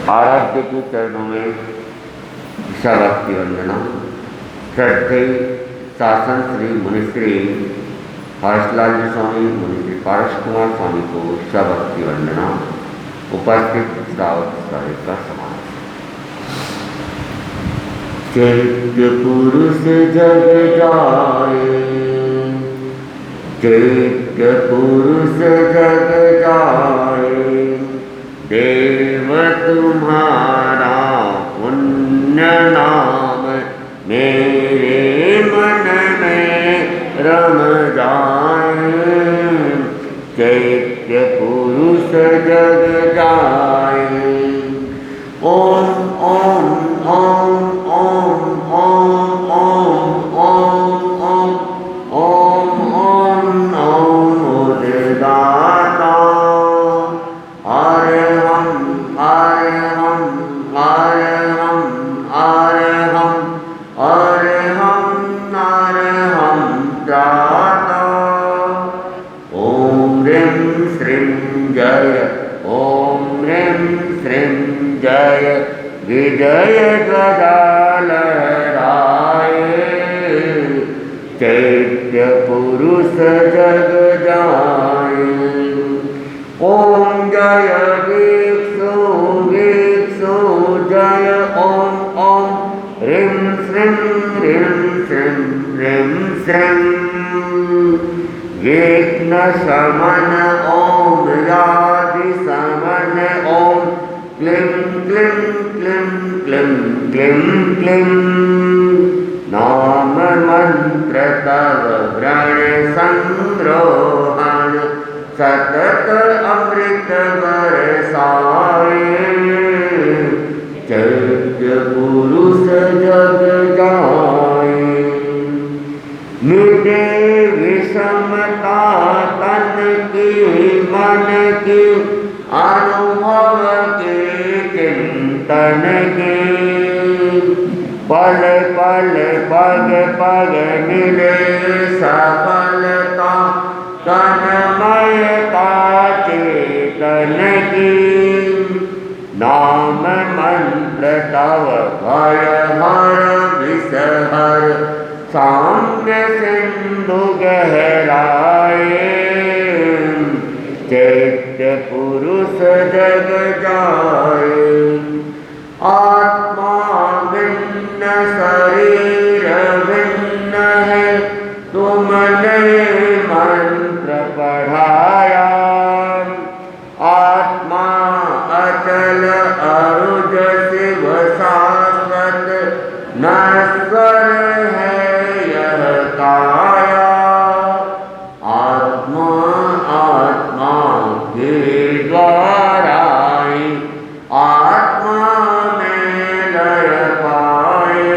आराध्य के चरणों में ईशा भक्ति वंदना। श्रद्धे शासन श्री मुनिश्री हर्षलाल जी स्वामी, मुनिश्री पारस कुमार स्वामी को ईशा भक्ति वंदना। उपस्थित श्रावक सारे का समाज। चैत्य पुरुष जग जाए, चैत्य पुरुष जग जाए, देव तुम्हारा पुण्य नाम मेरे मन में रम जाए। चैत्य पुरुष जग जाए। ओम ओम ओम ओम ओम ओम ओम ओम ओम ओम ओम उद्गाता। हरे हम हरे हम हरे हम हरे हम हरे हम हरे हम जाता। ओम ह्रीं श्रीं जय, ओम ह्रीं श्रीं जय, विजय गदा लहराए। चैत्य पुरुष जग जाए। ओम जय वीक्षु वीक्षु जय, ओम ओम ह्रीं श्रीं ह्रीं श्रीं विघ्न शमन ओम व्याधि शमन ओम क्लीं क्लीं क्लीं क्लीं क्लीं क्लीं। नाम मंत्र तव व्रण संग्रहण, सतत अमृत बरसाए। चैत्य पुरुष जग जाए। मिटे विषमता तन की मन की, अनुभव के चिंतन की। पल पल पग पग मिले सफलता, तन्मयता चेतन की। नाम मंत्र तव भय हर विषहर, साम्य सिंधु गहराए। चैत्य पुरुष जग जाए। आत्मा भिन्न शरीर भिन्न है, तुमने मंत्र पढ़ाया। आत्मा अचल अरुज शिव शाश्वत, नश्वर है यह काया। आत्मा आत्मा के द्वारा आत्मा में लय पाए।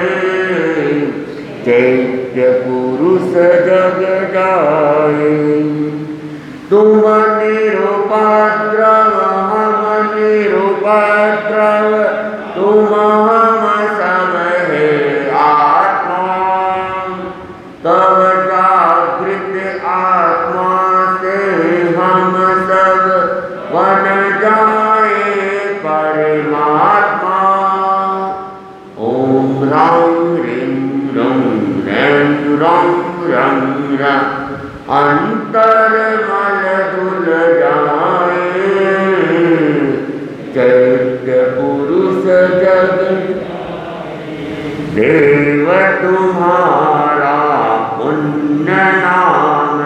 चैत्य पुरुष जग जाए। तुम निरुपद्रव हम निरुपद्रव, तुम हम सब है आत्मा। रंग अंतर मल धुल जाए, चैत्य पुरुष जग देव तुम्हारा पुण्य नाम,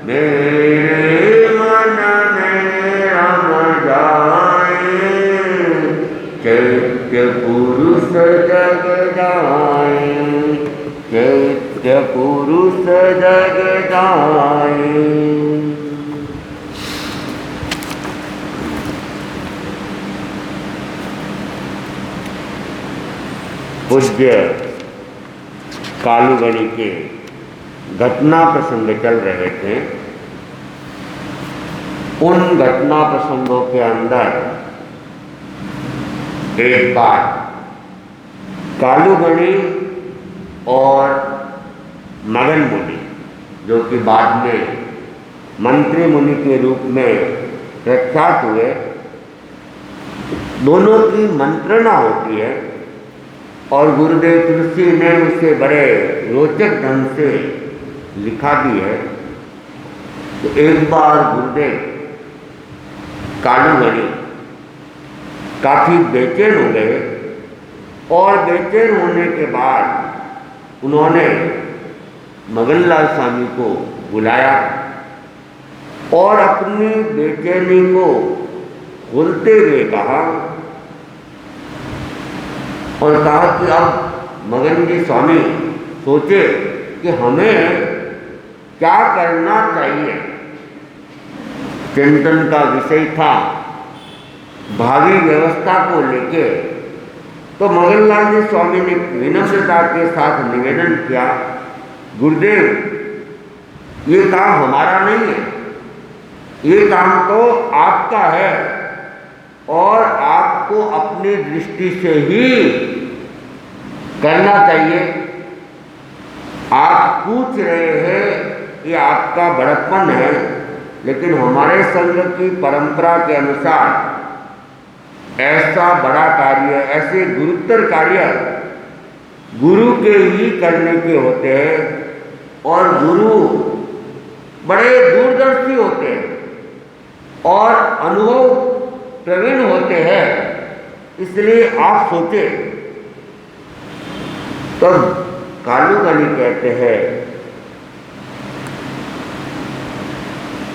मेरे मन में रम जाए, चैत्य पुरुष जग जाए, चैत्य पुरुष जग जाए। पूज्य कालूगणी के घटना प्रसंग चल रहे थे। उन घटना प्रसंगों के अंदर एक बार कालूगणी और मगन मुनि, जो कि बाद में मंत्री मुनि के रूप में प्रख्यात हुए, दोनों की मंत्रणा होती है और गुरुदेव तुलसी ने उसे बड़े रोचक ढंग से लिखा भी है। तो एक बार गुरुदेव कालूगणी काफ़ी बेचैन हो गए और बेचैन होने के बाद उन्होंने मगनलाल स्वामी को बुलाया और अपनी बेचैनी को खोलते हुए कहा और कहा कि अब मगन जी स्वामी सोचे कि हमें क्या करना चाहिए। चिंतन का विषय था भावी व्यवस्था को लेके। तो मगनलाल जी स्वामी ने विनम्रता के साथ निवेदन किया, गुरुदेव ये काम हमारा नहीं है, ये काम तो आपका है और आपको अपनी दृष्टि से ही करना चाहिए। आप पूछ रहे हैं ये आपका बड़प्पन है, लेकिन हमारे संघ की परंपरा के अनुसार ऐसा बड़ा कार्य, ऐसे गुरुतर कार्य गुरु के ही करने के होते हैं और गुरु बड़े दूरदर्शी होते हैं और अनुभव प्रवीण होते हैं। इसलिए आप सोचे। तो कालूगणी कहते हैं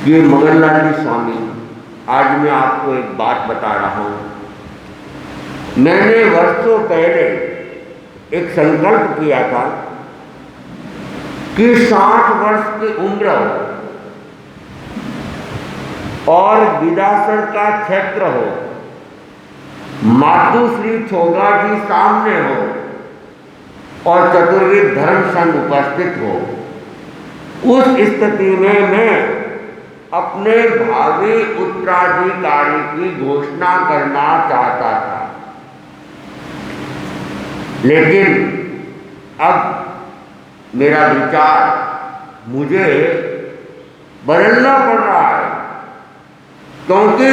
कि मगनलाल जी स्वामी, आज मैं आपको एक बात बता रहा हूं। मैंने वर्षों पहले एक संकल्प किया था कि 60 वर्ष की उम्र और विदासर का क्षेत्र हो, मातुश्री छोगा जी सामने हो और चतुर्वेद धर्म संघ उपस्थित हो। उस स्थिति में मैं अपने भावी उत्तराधिकारी की घोषणा करना चाहता था, लेकिन अब मेरा विचार मुझे बदलना पड़ रहा है, क्योंकि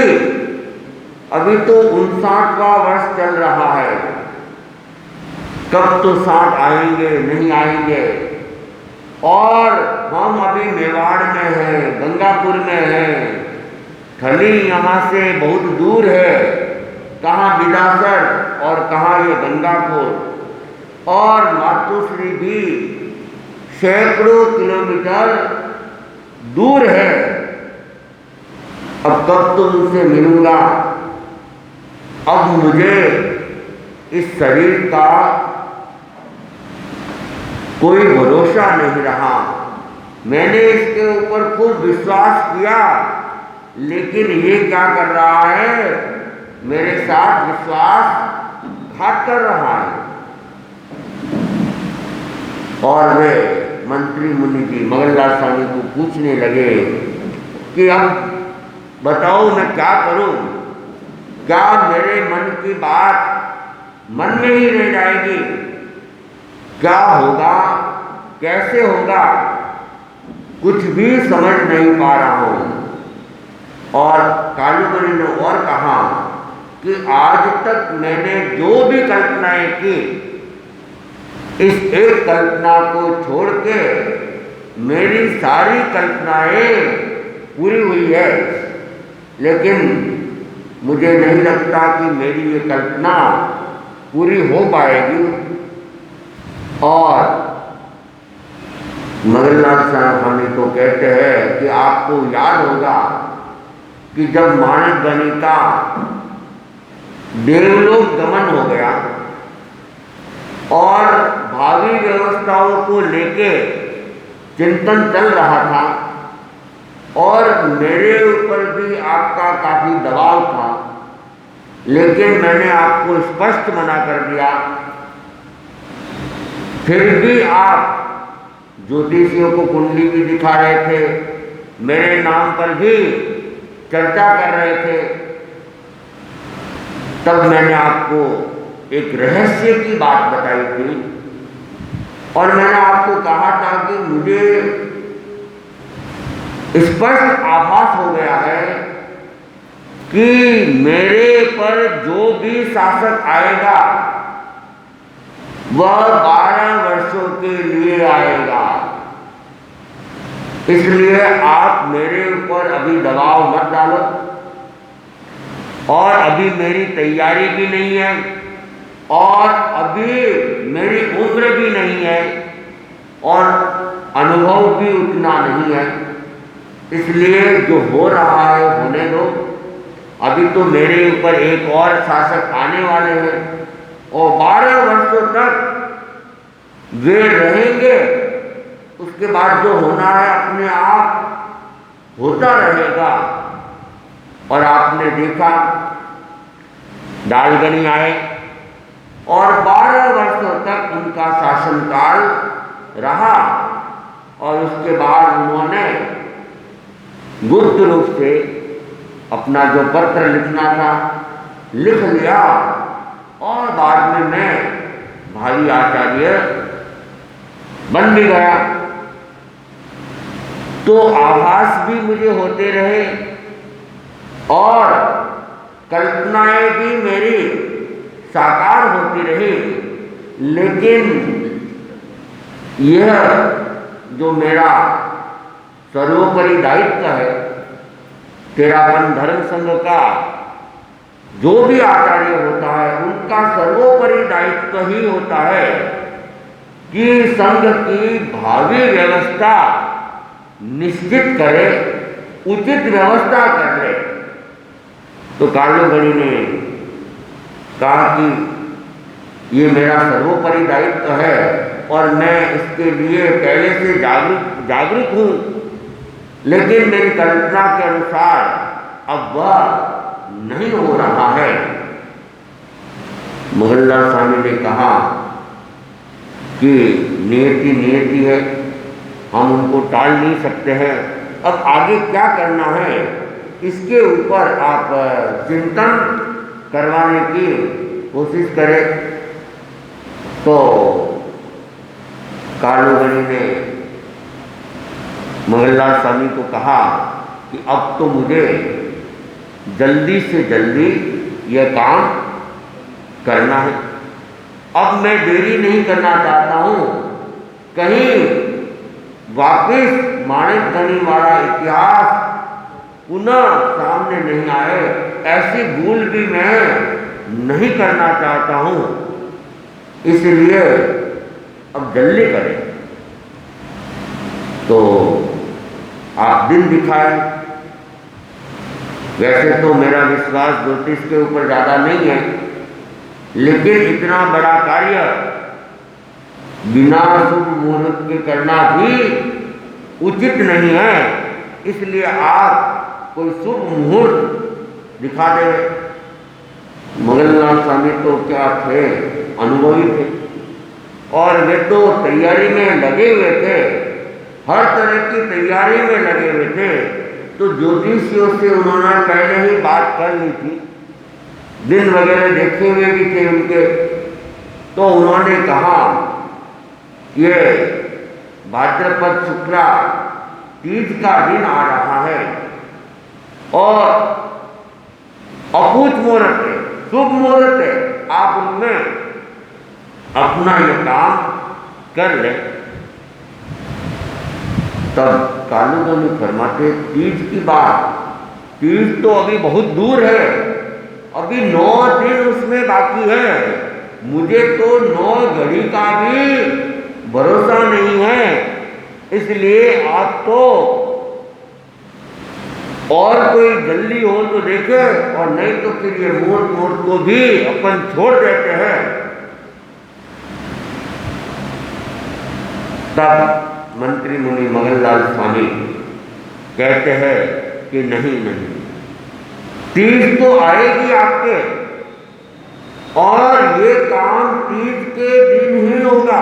अभी तो 59वां वर्ष चल रहा है। कब तो 60 आएंगे, नहीं आएंगे। और हम अभी मेवाड़ में हैं, गंगापुर में हैं, थली यहाँ से बहुत दूर है, कहाँ विदासर और कहाँ ये गंगापुर, और मातुश्री भी सैकड़ों किलोमीटर दूर है। अब कब तो उनसे मिलूंगा। अब मुझे इस शरीर का कोई भरोसा नहीं रहा। मैंने इसके ऊपर खूब विश्वास किया, लेकिन ये क्या कर रहा है, मेरे साथ विश्वासघात कर रहा है। और वे मंत्री मुनि जी मगनलाल स्वामी को पूछने लगे कि अब बताओ मैं क्या करूं, क्या मेरे मन की बात मन में ही रह जाएगी, क्या होगा, कैसे होगा, कुछ भी समझ नहीं पा रहा हूं। और कालूगणी ने और कहा कि आज तक मैंने जो भी कल्पनाएं की, इस एक कल्पना को छोड़ के मेरी सारी कल्पनाएं पूरी हुई है, लेकिन मुझे नहीं लगता कि मेरी ये कल्पना पूरी हो पाएगी। और मगनलाल स्वामी तो कहते हैं कि आपको याद होगा कि जब माणिकगणि का देवलोक गमन हो गया और भावी व्यवस्थाओं को लेके चिंतन चल रहा था और मेरे ऊपर भी आपका काफ़ी दबाव था, लेकिन मैंने आपको स्पष्ट मना कर दिया। फिर भी आप ज्योतिषियों को कुंडली भी दिखा रहे थे, मेरे नाम पर भी चर्चा कर रहे थे। तब मैंने आपको एक रहस्य की बात बताई थी और मैंने आपको कहा था कि मुझे स्पष्ट आभास हो गया है कि मेरे पर जो भी शासक आएगा वह 12 वर्षों के लिए आएगा, इसलिए आप मेरे ऊपर अभी दबाव मत डालो। और अभी मेरी तैयारी भी नहीं है और अभी मेरी उम्र भी नहीं है और अनुभव भी उतना नहीं है, इसलिए जो हो रहा है होने दो। अभी तो मेरे ऊपर एक और शासक आने वाले हैं और 12 वर्षों तक वे रहेंगे, उसके बाद जो होना है अपने आप होता रहेगा। और आपने देखा दालगनी आए और 12 वर्षों तक उनका शासनकाल रहा और उसके बाद उन्होंने गुप्त रूप से अपना जो पत्र लिखना था लिख लिया और बाद में मैं भावी आचार्य बन भी गया। तो आभास भी मुझे होते रहे और कल्पनाएं भी मेरी साकार होती रही, लेकिन यह जो मेरा सर्वोपरि दायित्व है, तेरापन धर्म संघ का जो भी आचार्य होता है उनका सर्वोपरि दायित्व ही होता है कि संघ की भावी व्यवस्था निश्चित करे, उचित व्यवस्था कर ले। तो कार्लोगणी ने कहा कि ये मेरा सर्वोपरि दायित्व है और मैं इसके लिए पहले से जागरूक हूँ, लेकिन मेरी कल्पना के अनुसार अब वह नहीं हो रहा है। मगनलाल स्वामी ने कहा कि नियति नियति है, हम उनको टाल नहीं सकते हैं। अब आगे क्या करना है इसके ऊपर आप चिंतन करवाने की कोशिश करें। तो कार्लोगणी ने मगनलाल स्वामी को कहा कि अब तो मुझे जल्दी से जल्दी यह काम करना है, अब मैं देरी नहीं करना चाहता हूँ, कहीं वापिस माणिकगणि वाला इतिहास पुनः सामने नहीं आए, ऐसी भूल भी मैं नहीं करना चाहता हूँ, इसलिए अब जल्दी करें। तो आप दिन दिखाए। वैसे तो मेरा विश्वास ज्योतिष के ऊपर ज़्यादा नहीं है, लेकिन इतना बड़ा कार्य बिना शुभ मुहूर्त के करना भी उचित नहीं है, इसलिए आप कोई शुभ मुहूर्त दिखा दे। मगनलाल स्वामी तो क्या थे, अनुभवी थे और वे तो तैयारी में लगे हुए थे, हर तरह की तैयारी में लगे हुए थे। तो ज्योतिषियों से उन्होंने पहले ही बात कर ली थी, दिन वगैरह देखे हुए भी थे उनके। तो उन्होंने कहा ये भाद्रपद शुक्ला तीज का दिन आ रहा है और अपूत मुहूर्त है, शुभ मुहूर्त है, आप उनमें अपना ये काम कर लें। तब कालू मुनि फरमाते, तीज की बात, तीज तो अभी बहुत दूर है, अभी 9 दिन उसमें बाकी है, मुझे तो 9 घड़ी का भी भरोसा नहीं है, इसलिए आप तो और कोई जल्दी हो तो देखे, और नहीं तो फिर ये मोर को भी अपन छोड़ देते हैं। तब मंत्री मुनि मगनलाल स्वामी कहते हैं कि नहीं, तीज तो आएगी आपके, और ये काम तीज के दिन ही होगा,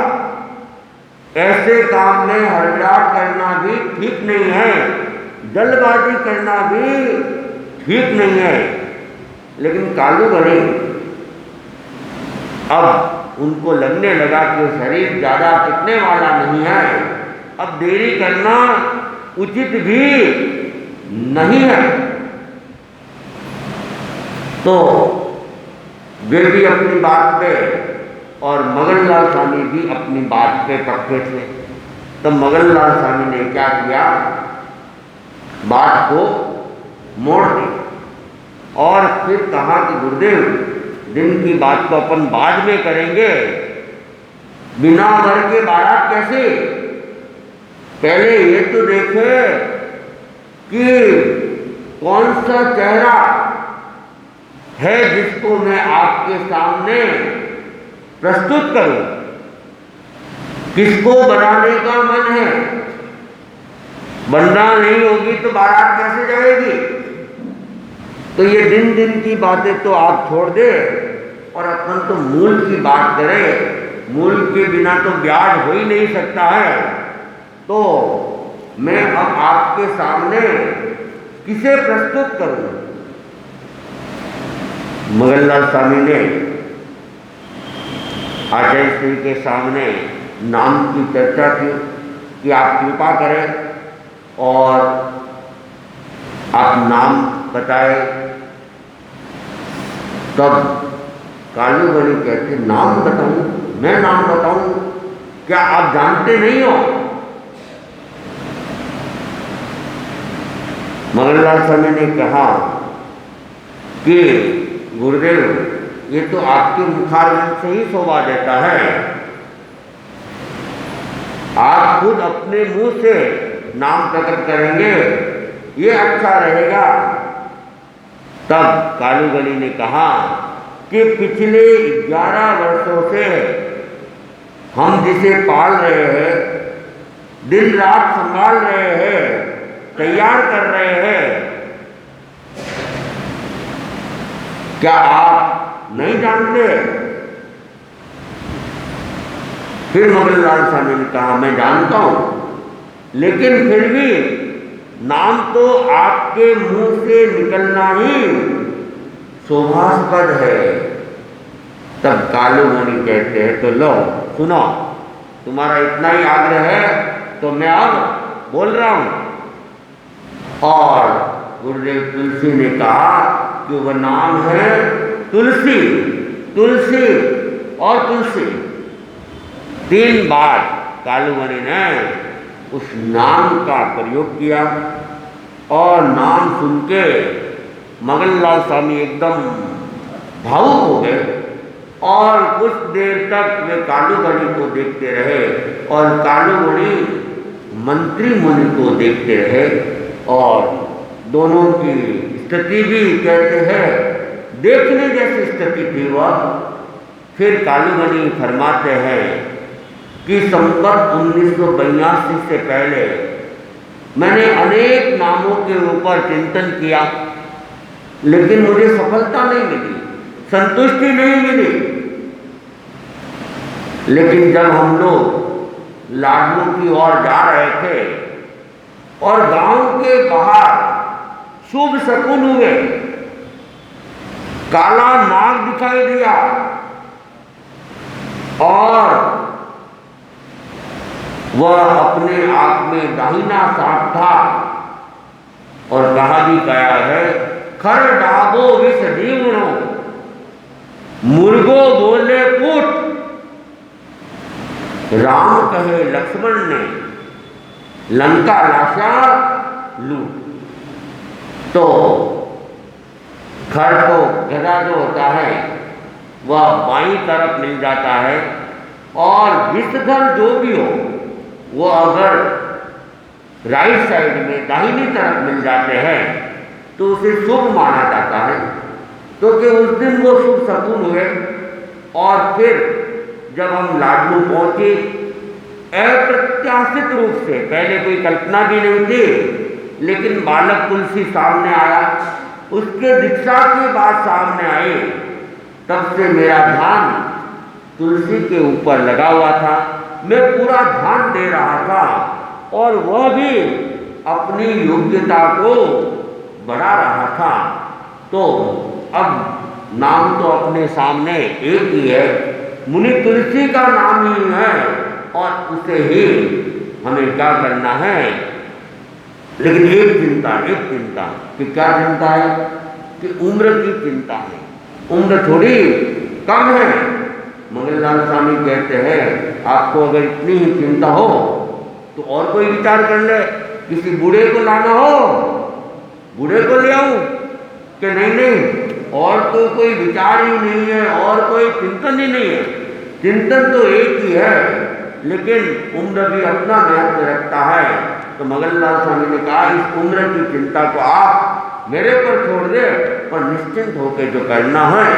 ऐसे काम में हड़बड़ाहट करना भी ठीक नहीं है, जल्दबाजी करना भी ठीक नहीं है। लेकिन कालू मुनि अब उनको लगने लगा कि शरीर ज़्यादा टिकने वाला नहीं है, अब देरी करना उचित भी नहीं है। तो वे भी अपनी बात पे और मगनलाल स्वामी भी अपनी बात पे पक्के थे। तो मगनलाल स्वामी ने क्या किया, बात को मोड़ दी और फिर कहा कि गुरुदेव, दिन की बात तो अपन बाद में करेंगे, बिना वर के बारात कैसे, पहले ये तो देखे कि कौन सा चेहरा है जिसको मैं आपके सामने प्रस्तुत करूं, किसको बनाने का मन है, बनना नहीं होगी तो बारात कैसे जाएगी। तो ये दिन दिन की बातें तो आप छोड़ दे और अपन तो मूल की बात करें, मूल के बिना तो ब्याज हो ही नहीं सकता है। तो मैं अब आपके सामने किसे प्रस्तुत करूं। मगनलाल स्वामी ने आचार्य श्री के सामने नाम की चर्चा की कि आप कृपा करें और आप नाम बताए। तब कालू मुनि कहते, नाम बताऊं, मैं नाम बताऊं, क्या आप जानते नहीं हो। मगनलाल स्वामी ने कहा कि गुरुदेव, ये तो आपके मुखारविंद से ही शोभा देता है, आप खुद अपने मुंह से नाम प्रकट करेंगे, ये अच्छा रहेगा। तब कालू मुनि ने कहा कि पिछले 11 वर्षों से हम जिसे पाल रहे हैं, दिन रात संभाल रहे हैं, तैयार कर रहे हैं, क्या आप नहीं जानते। फिर मगनलाल स्वामी ने कहा, मैं जानता हूं, लेकिन फिर भी नाम तो आपके मुंह से निकलना ही शोभास्पद है। तब कालू मुनि कहते हैं, तो लो सुनो, तुम्हारा इतना ही आग्रह है तो मैं अब बोल रहा हूं। और गुरुदेव तुलसी ने कहा कि वह नाम है तुलसी, तुलसी और तुलसी। 3 बार कालू मुनि ने उस नाम का प्रयोग किया और नाम सुन के मगनलाल स्वामी एकदम भावुक हो गए और कुछ देर तक वे कालू मुनि को देखते रहे और कालू मुनि मंत्री मुनि को देखते रहे। और दोनों की स्थिति भी कहते हैं देखने जैसी स्थिति थी वह। फिर कालू मुनि फरमाते हैं कि संवत 1982 से पहले मैंने अनेक नामों के ऊपर चिंतन किया, लेकिन मुझे सफलता नहीं मिली, संतुष्टि नहीं मिली। लेकिन जब हम लोग लाडलू की ओर जा रहे थे और गांव के बाहर शुभ शकुन हुए, काला नाग दिखाई दिया और वह अपने आप में दाहिना साथ था और कहा भी गया है, खर डाबो विष जीवनो मुर्गो बोले पुट। राम कहे लक्ष्मण ने लंका लाशा लूट। तो खर को गधा जो होता है वह बाईं तरफ मिल जाता है, और विषधर जो भी हो वो अगर राइट साइड में दाहिनी तरफ मिल जाते हैं तो उसे शुभ माना जाता है। तो कि उस दिन वो शुभ शकुन हुए। और फिर जब हम लाडलू पहुंचे, अप्रत्याशित रूप से, पहले कोई कल्पना भी नहीं थी, लेकिन बालक तुलसी सामने आया। उसके दीक्षा के बाद सामने आए, तब से मेरा ध्यान तुलसी के ऊपर लगा हुआ था। मैं पूरा ध्यान दे रहा था, और वह भी अपनी योग्यता को बढ़ा रहा था। तो अब नाम तो अपने सामने एक ही है, मुनि तुलसी का नाम ही है, और उसे ही हमें क्या करना है। लेकिन एक चिंता कि क्या चिंता है कि उम्र की चिंता है। उम्र थोड़ी कम है। मंगललाल स्वामी कहते हैं आपको अगर इतनी ही चिंता हो तो और कोई विचार कर ले, किसी बूढ़े को लाना हो बूढ़े को ले आऊं कि नहीं और तो कोई विचार ही नहीं है और कोई चिंतन ही नहीं है। चिंतन तो एक ही है, लेकिन उम्र भी अपना महत्व रखता है। तो मंगललाल स्वामी ने कहा इस उम्र की चिंता को आप मेरे पर छोड़ दे, पर निश्चिंत होकर जो करना है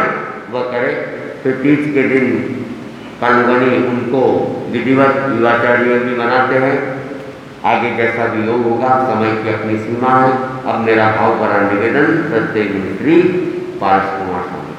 वह करे। फिर तीज के दिन कालगणी उनको विधिवत युवाचार्य भी बनाते हैं। आगे जैसा भी योग होगा, समय की अपनी सीमा है। अब मेरा भाव भरा निवेदन श्रद्धेय श्री पारस कुमार